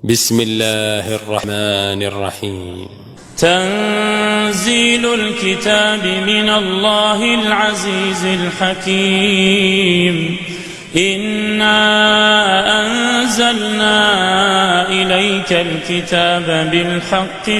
بسم الله الرحمن الرحيم. تنزيل الكتاب من الله العزيز الحكيم. إنا أنزلنا إليك الكتاب بالحق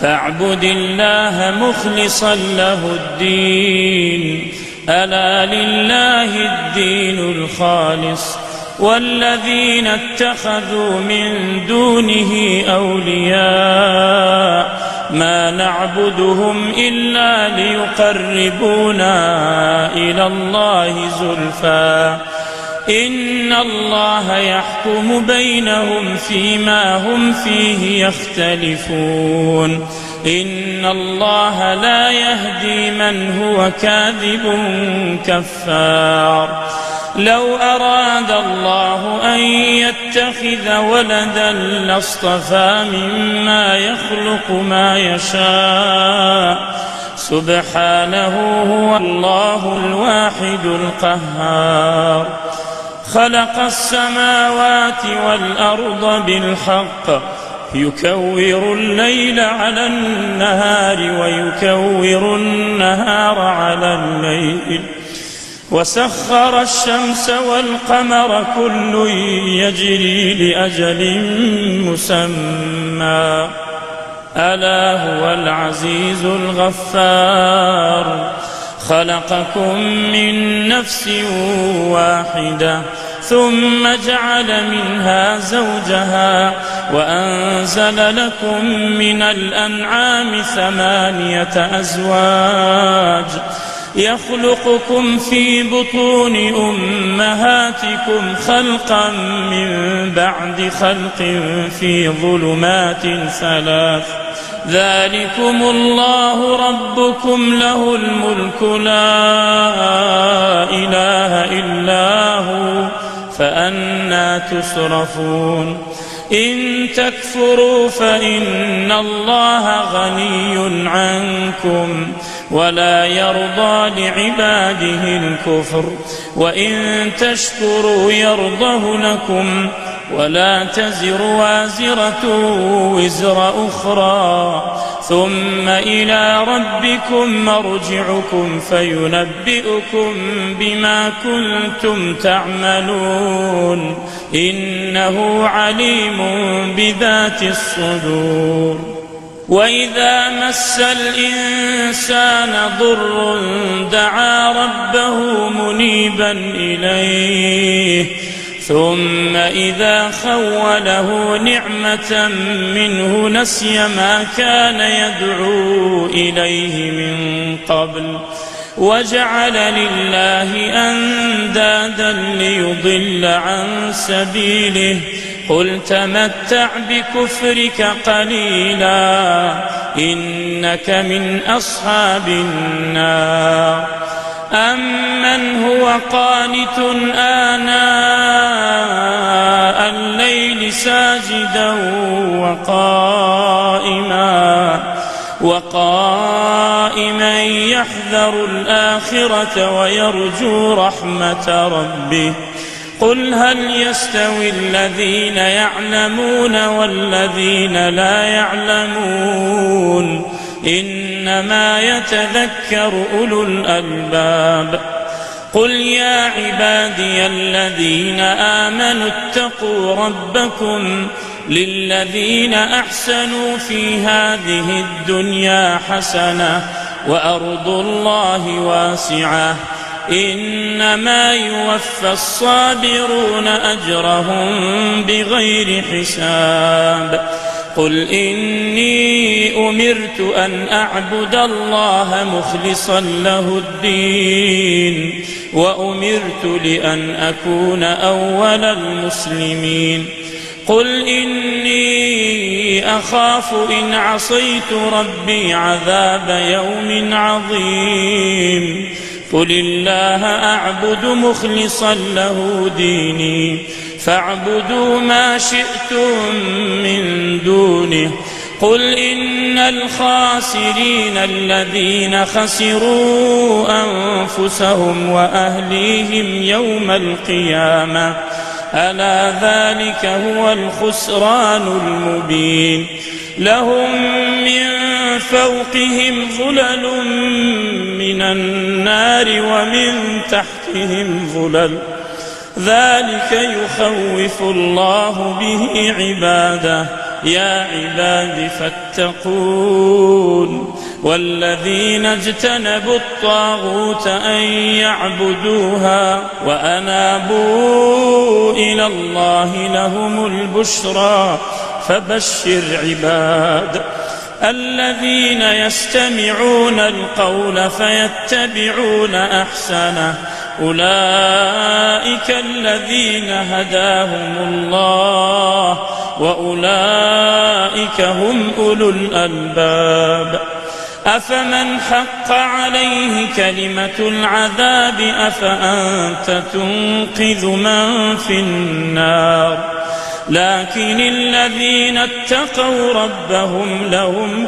فاعبد الله مخلصا له الدين. ألا لله الدين الخالص والذين اتخذوا من دونه أولياء ما نعبدهم إلا ليقربونا إلى الله زلفى إن الله يحكم بينهم فيما هم فيه يختلفون. إن الله لا يهدي من هو كاذب كفار. لو أراد الله أن يتخذ ولدا لاصطفى مما يخلق ما يشاء سبحانه هو الله الواحد القهار. خلق السماوات والأرض بالحق يكور الليل على النهار ويكور النهار على الليل وسخر الشمس والقمر كل يجري لأجل مسمى ألا هو العزيز الغفار. خلقكم من نفس واحدة ثم جعل منها زوجها وأنزل لكم من الأنعام 8 أزواج يخلقكم في بطون أمهاتكم خلقا من بعد خلق في ظلمات 3. ذلكم الله ربكم له الملك لا إله إلا هو فأنى تصرفون. إن تكفروا فإن الله غني عنكم ولا يرضى لعباده الكفر وإن تشكروا يرضه لكم ولا تزر وازرة وزر أخرى ثم إلى ربكم مرجعكم فينبئكم بما كنتم تعملون إنه عليم بذات الصدور. وإذا مس الإنسان ضر دعا ربه منيبا إليه ثم إذا خوله نعمة منه نسي ما كان يدعو إليه من قبل وجعل لله أندادا ليضل عن سبيله. قل تمتع بكفرك قليلا إنك من أصحاب النار. أمن هو قانت آناء الليل ساجدا وقائما يحذر الآخرة ويرجو رحمة ربه. قل هل يستوي الذين يعلمون والذين لا يعلمون إنما يتذكر أولو الألباب. قل يا عبادي الذين آمنوا اتقوا ربكم للذين أحسنوا في هذه الدنيا حسنة وأرض الله واسعة إنما يوفى الصابرون أجرهم بغير حساب. قل إني أمرت أن أعبد الله مخلصا له الدين وأمرت لأن أكون أول المسلمين. قل إني أخاف إن عصيت ربي عذاب يوم عظيم. قل الله أعبد مخلصا له ديني فاعبدوا ما شئتم من دونه. قل إن الخاسرين الذين خسروا أنفسهم وأهليهم يوم القيامة ألا ذلك هو الخسران المبين لهم من فوقهم ظلل من النار ومن تحتهم ظلل ذلك يخوف الله به عباده يا عباد فاتقون والذين اجتنبوا الطاغوت أن يعبدوها وأنابوا إلى الله لهم البشرى فبشر عباد الذين يستمعون القول فيتبعون أحسنه أولئك الذين هداهم الله وأولئك هم أولو الألباب أفمن حق عليه كلمة العذاب أفأنت تنقذ من في النار لكن الذين اتقوا ربهم لهم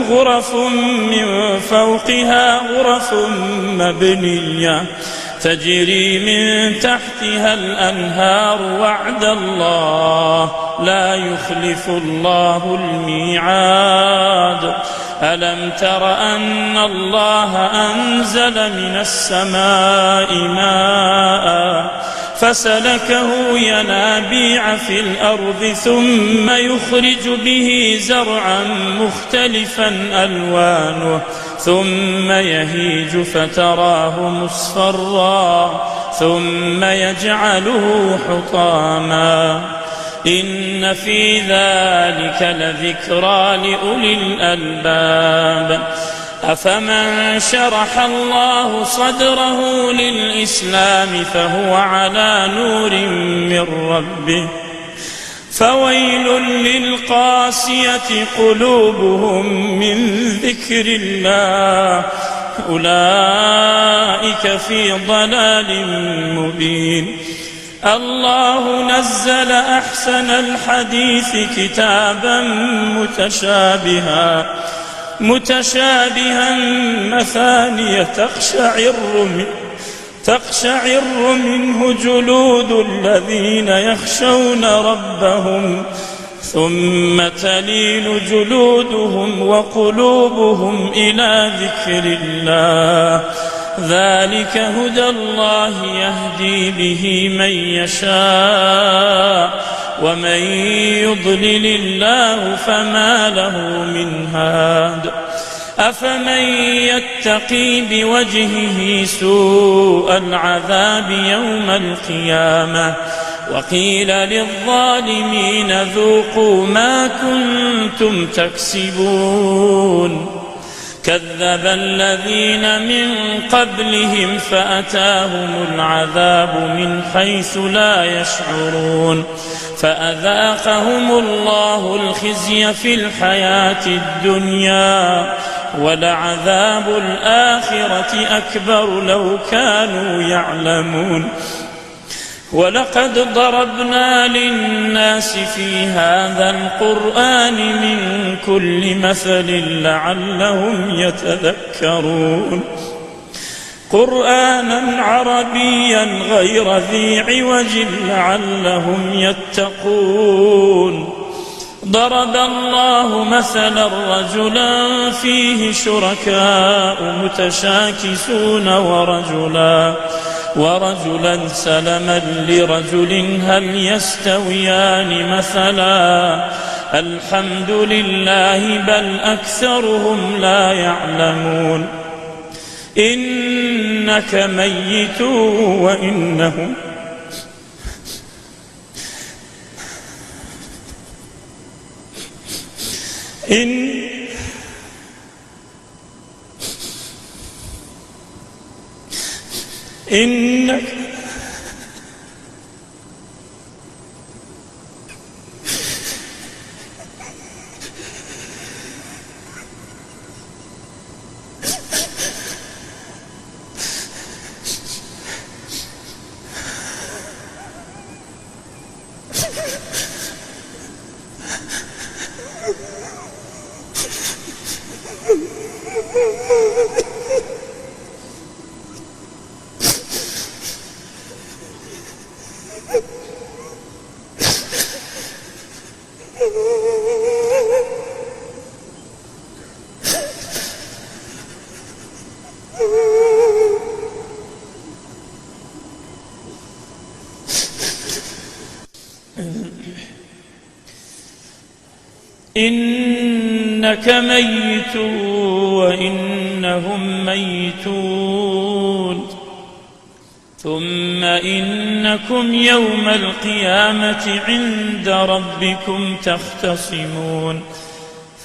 غرف من فوقها غرف مبنية تجري من تحتها الأنهار وعد الله لا يخلف الله الميعاد ألم تر أن الله أنزل من السماء ماء فسلكه ينابيع في الأرض ثم يخرج به زرعا مختلفا ألوانه ثم يهيج فتراه مصفرا ثم يجعله حطاما إن في ذلك لذكرى لأولي الألباب أفمن شرح الله صدره للإسلام فهو على نور من ربه فويل للقاسية قلوبهم من ذكر الله أولئك في ضلال مبين الله نزل أحسن الحديث كتابا متشابها مثانية تقشعر منه جلود الذين يخشون ربهم ثم تلين جلودهم وقلوبهم إلى ذكر الله ذلك هدى الله يهدي به من يشاء ومن يضلل الله فما له من هاد أفمن يتقي بوجهه سوء العذاب يوم القيامة وقيل للظالمين ذوقوا ما كنتم تكسبون كذب الذين من قبلهم فأتاهم العذاب من حيث لا يشعرون فأذاقهم الله الخزي في الحياة الدنيا ولعذاب الآخرة أكبر لو كانوا يعلمون ولقد ضربنا للناس في هذا القرآن من كل مثل لعلهم يتذكرون قرآنا عربيا غير ذي عوج لعلهم يتقون ضرب الله مثلا رجلا فيه شركاء متشاكسون ورجلا سلما لرجل هل يستويان مثلا الحمد لله بل أكثرهم لا يعلمون إنك ميت وإنهم إنك إنك ميت وإنهم ميتون ثم إنكم يوم القيامة عند ربكم تختصمون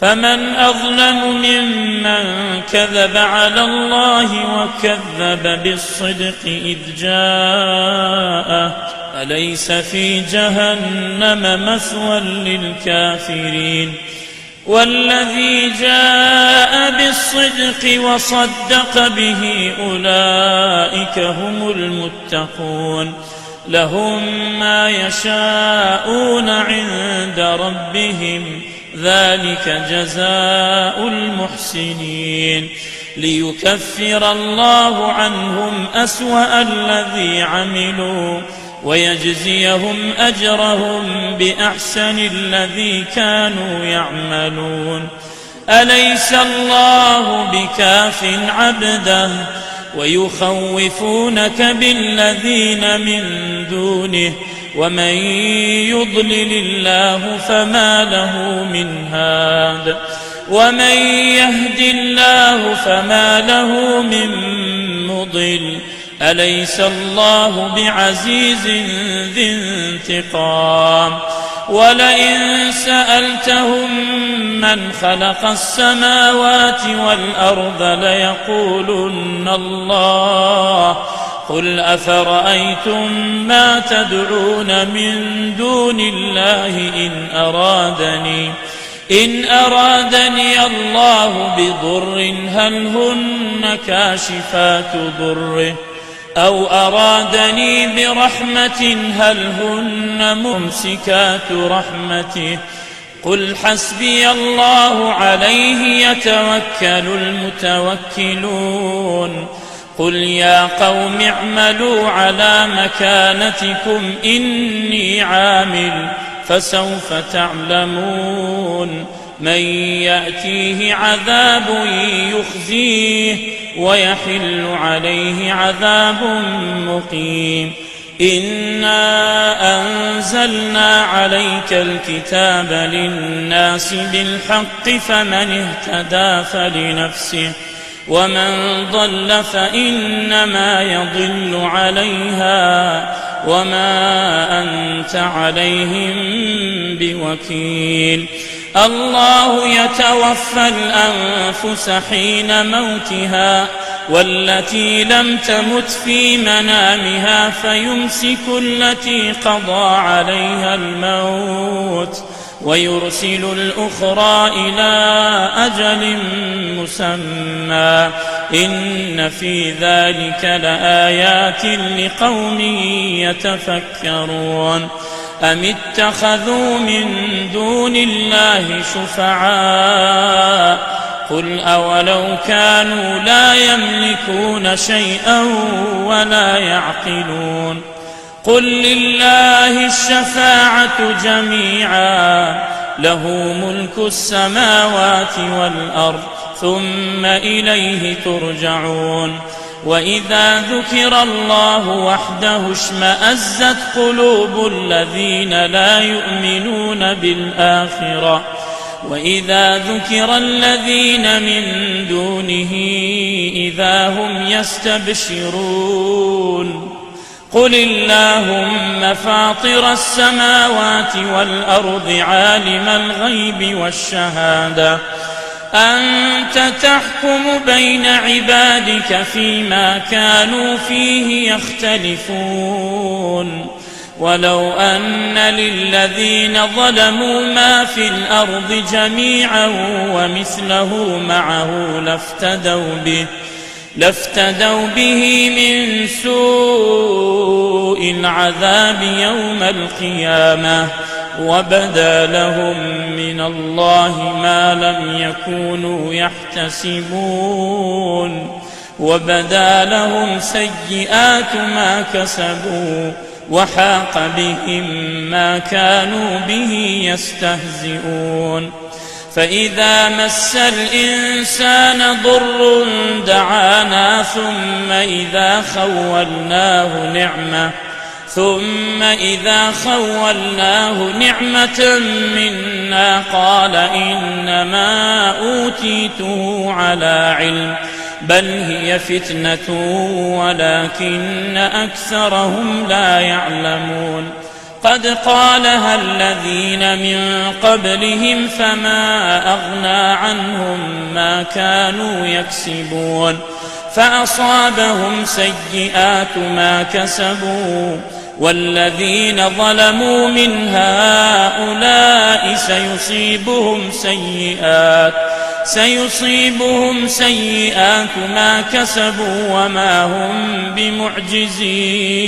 فمن أظلم ممن كذب على الله وكذب بالصدق إذ جاءه أليس في جهنم مثوى للكافرين والذي جاء بالصدق وصدق به أولئك هم المتقون لهم ما يشاءون عند ربهم ذلك جزاء المحسنين ليكفر الله عنهم أسوأ الذي عملوا ويجزيهم أجرهم بأحسن الذي كانوا يعملون أليس الله بكاف عبده ويخوفونك بالذين من دونه ومن يضلل الله فما له من هاد ومن يهد الله فما له من مضل أليس الله بعزيز ذي انتقام ولئن سألتهم من خلق السماوات والأرض ليقولن الله قل أفرأيتم ما تدعون من دون الله إن أرادني الله بضر هل هن كاشفات ضره أو أرادني برحمة هل هن ممسكات رحمته قل حسبي الله عليه يتوكل المتوكلون قل يا قوم اعملوا على مكانتكم إني عامل فسوف تعلمون من يأتيه عذاب يخزيه ويحل عليه عذاب مقيم إنا أنزلنا عليك الكتاب للناس بالحق فمن اهتدى فلنفسه ومن ضل فإنما يضل عليها وما أنت عليهم بوكيل الله يتوفى الأنفس حين موتها والتي لم تمت في منامها فيمسك التي قضى عليها الموت ويرسل الأخرى إلى أجل مسمى إن في ذلك لآيات لقوم يتفكرون أم اتخذوا من دون الله شفعاء قل أولو كانوا لا يملكون شيئا ولا يعقلون قل لله الشفاعة جميعا له ملك السماوات والأرض ثم إليه ترجعون وإذا ذكر الله وحده اشمأزت قلوب الذين لا يؤمنون بالآخرة وإذا ذكر الذين من دونه إذا هم يستبشرون قل اللهم فاطر السماوات والأرض عالم الغيب والشهادة أنت تحكم بين عبادك فيما كانوا فيه يختلفون ولو أن للذين ظلموا ما في الأرض جميعا ومثله معه لافتدوا به من سوء العذاب يوم القيامة وبدا لهم من الله ما لم يكونوا يحتسبون وبدا لهم سيئات ما كسبوا وحاق بهم ما كانوا به يستهزئون فإذا مس الإنسان ضر دعانا ثم إذا خولناه نعمة منا قال إنما أوتيته على علم بل هي فتنة ولكن أكثرهم لا يعلمون قد قالها الذين من قبلهم فما أغنى عنهم ما كانوا يكسبون فأصابهم سيئات ما كسبوا والذين ظلموا من هؤلاء سيصيبهم سيئات ما كسبوا وما هم بمعجزين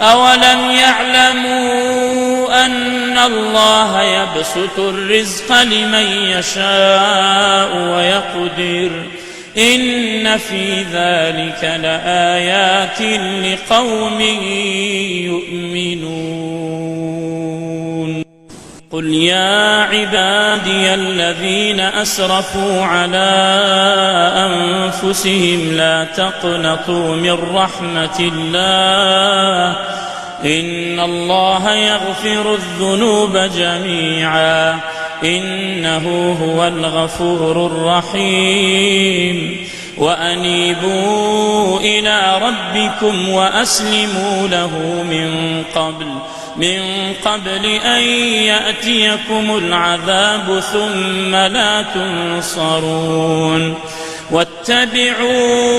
أولم يعلموا أن الله يبسط الرزق لمن يشاء ويقدر إن في ذلك لآيات لقوم يؤمنون قل يا عبادي الذين أسرفوا على أنفسهم لا تقنطوا من رحمة الله إن الله يغفر الذنوب جميعا إنه هو الغفور الرحيم وأنيبوا إلى ربكم وأسلموا له من قبل أن يأتيكم العذاب ثم لا تنصرون واتبعوا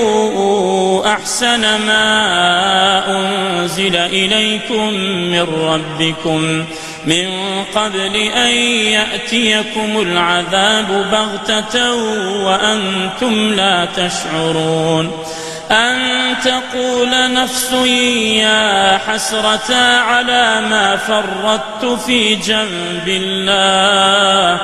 أحسن ما أنزل إليكم من ربكم من قبل أن يأتيكم العذاب بغتة وأنتم لا تشعرون أن تقول نفس يا حسرة على ما فرطت في جنب الله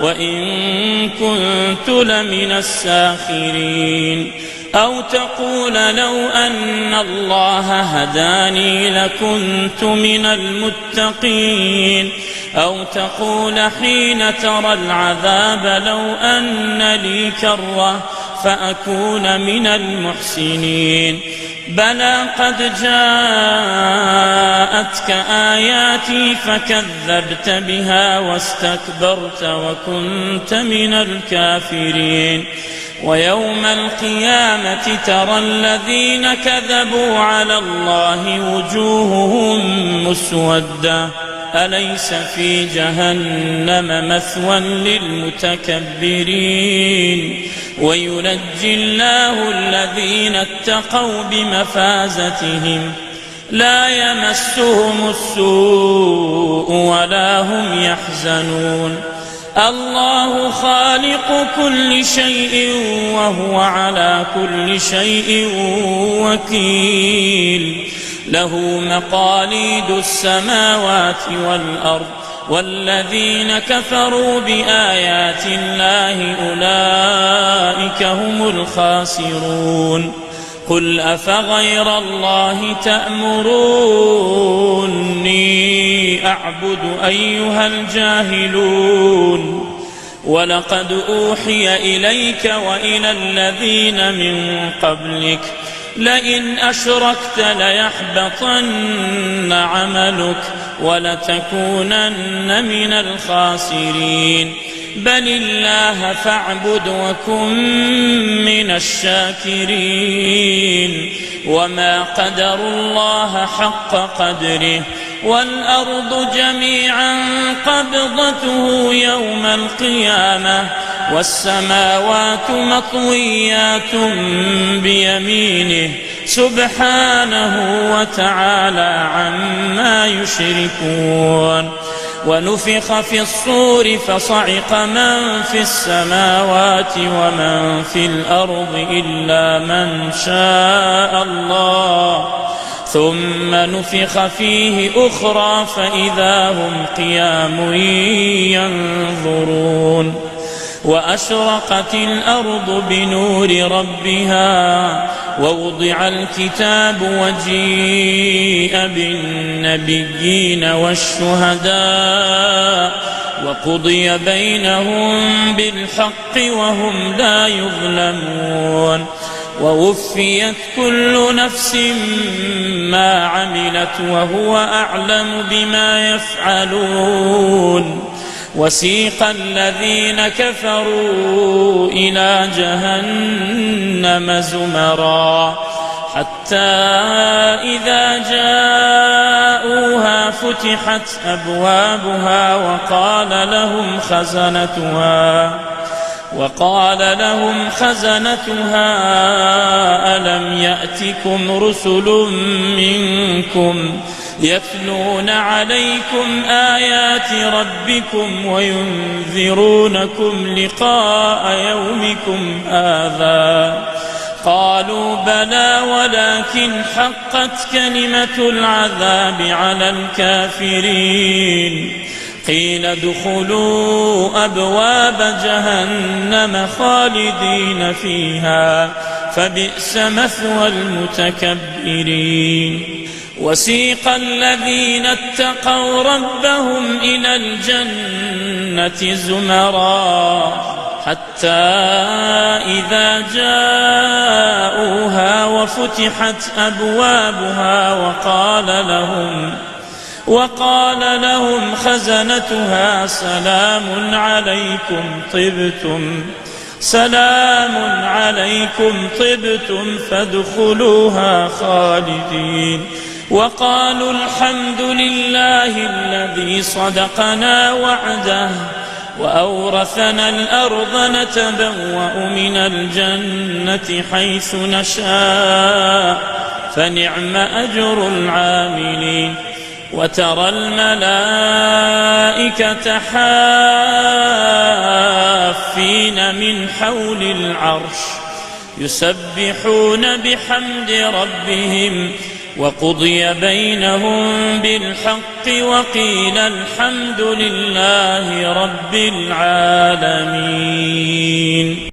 وإن كنت لمن الساخرين أو تقول لو أن الله هداني لكنت من المتقين أو تقول حين ترى العذاب لو أن لي كرة فأكون من المحسنين بلى قد جاءتك آياتي فكذبت بها واستكبرت وكنت من الكافرين ويوم القيامة ترى الذين كذبوا على الله وجوههم مسودة أليس في جهنم مثوى للمتكبرين وينجي الله الذين اتقوا بمفازتهم لا يمسهم السوء ولا هم يحزنون الله خالق كل شيء وهو على كل شيء وكيل له مقاليد السماوات والأرض والذين كفروا بآيات الله أولئك هم الخاسرون قل أفغير الله تأمروني أعبد أيها الجاهلون ولقد أوحي إليك وإلى الذين من قبلك لئن أشركت ليحبطن عملك ولتكونن من الخاسرين بل الله فاعبد وكن من الشاكرين وما قدروا الله حق قدره والأرض جميعا قبضته يوم القيامة والسماوات مطويات بيمينه سبحانه وتعالى عما يشركون ونفخ في الصور فصعق من في السماوات ومن في الأرض إلا من شاء الله ثم نفخ فيه أخرى فإذا هم قيام ينظرون وأشرقت الأرض بنور ربها ووضع الكتاب وجيء بالنبيين والشهداء وقضي بينهم بالحق وهم لا يظلمون ووفيت كل نفس ما عملت وهو أعلم بما يفعلون وسيق الذين كفروا إلى جهنم زمرا حتى إذا جاءوها فتحت أبوابها وقال لهم خزنتها ألم يأتكم رسل منكم يتلون عليكم آيات ربكم وينذرونكم لقاء يومكم هذا قالوا بلى ولكن حقت كلمة العذاب على الكافرين قيل ادخلوا أبواب جهنم خالدين فيها فبئس مثوى المتكبرين وسيق الذين اتقوا ربهم إلى الجنة زمرا حتى إذا جاءوها وفتحت أبوابها وقال لهم خزنتها سلام عليكم طبتم فادخلوها خالدين وقالوا الحمد لله الذي صدقنا وعده وأورثنا الأرض نتبوأ من الجنة حيث نشاء فنعم أجر العاملين وترى الملائكة حافين من حول العرش يسبحون بحمد ربهم وقضي بينهم بالحق وقيل الحمد لله رب العالمين.